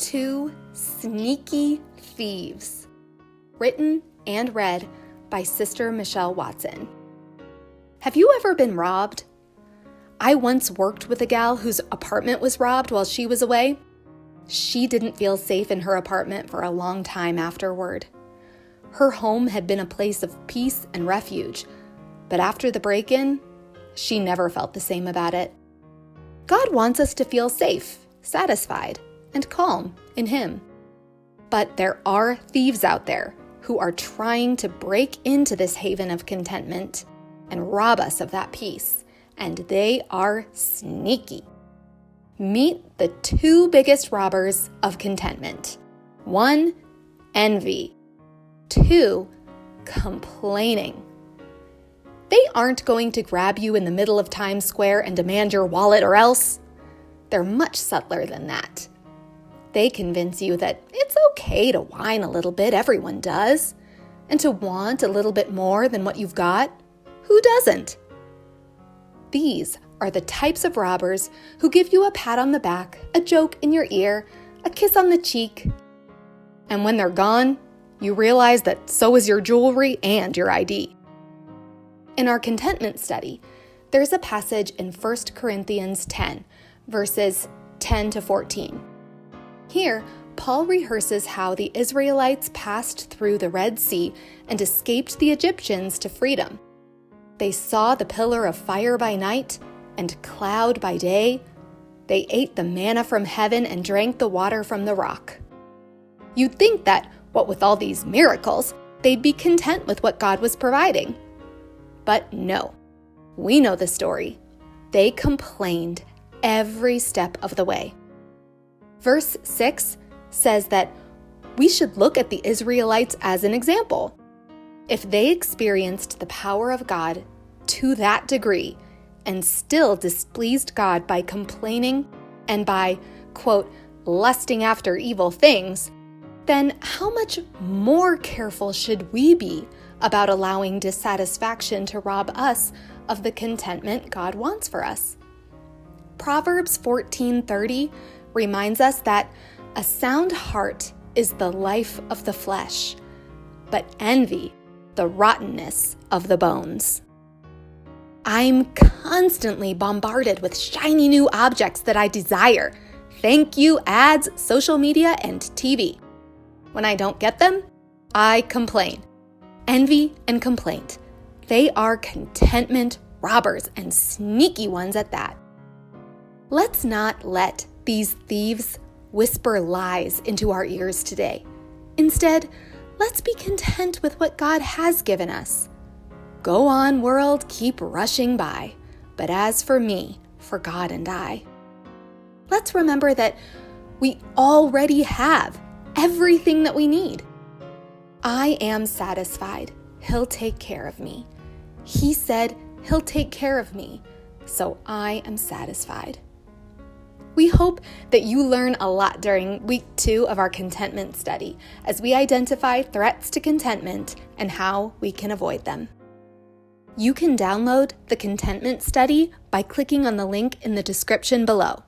2 Sneaky Thieves, written and read by Sister Michelle Watson. Have you ever been robbed? I once worked with a gal whose apartment was robbed while she was away. She didn't feel safe in her apartment for a long time afterward. Her home had been a place of peace and refuge, but after the break-in, she never felt the same about it. God wants us to feel safe, satisfied, and calm in Him. But there are thieves out there who are trying to break into this haven of contentment and rob us of that peace, and they are sneaky. Meet the 2 biggest robbers of contentment. 1, envy. 2, complaining. They aren't going to grab you in the middle of Times Square and demand your wallet or else. They're much subtler than that. They convince you that it's okay to whine a little bit, everyone does, and to want a little bit more than what you've got. Who doesn't? These are the types of robbers who give you a pat on the back, a joke in your ear, a kiss on the cheek. And when they're gone, you realize that so is your jewelry and your ID. In our contentment study, there's a passage in 1 Corinthians 10, verses 10 to 14. Here, Paul rehearses how the Israelites passed through the Red Sea and escaped the Egyptians to freedom. They saw the pillar of fire by night and cloud by day. They ate the manna from heaven and drank the water from the rock. You'd think that, what with all these miracles, they'd be content with what God was providing. But no, we know the story. They complained every step of the way. Verse 6 says that we should look at the Israelites as an example. If they experienced the power of God to that degree and still displeased God by complaining and by, quote, lusting after evil things, then how much more careful should we be about allowing dissatisfaction to rob us of the contentment God wants for us? Proverbs 14:30 reminds us that a sound heart is the life of the flesh, but envy the rottenness of the bones. I'm constantly bombarded with shiny new objects that I desire. Thank you, ads, social media, and TV. When I don't get them, I complain. Envy and complaint. They are contentment robbers, and sneaky ones at that. Let's not let these thieves whisper lies into our ears today. Instead, let's be content with what God has given us. Go on, world, keep rushing by. But as for me, for God and I. Let's remember that we already have everything that we need. I am satisfied. He'll take care of me. He said He'll take care of me, so I am satisfied. We hope that you learn a lot during week 2 of our contentment study as we identify threats to contentment and how we can avoid them. You can download the contentment study by clicking on the link in the description below.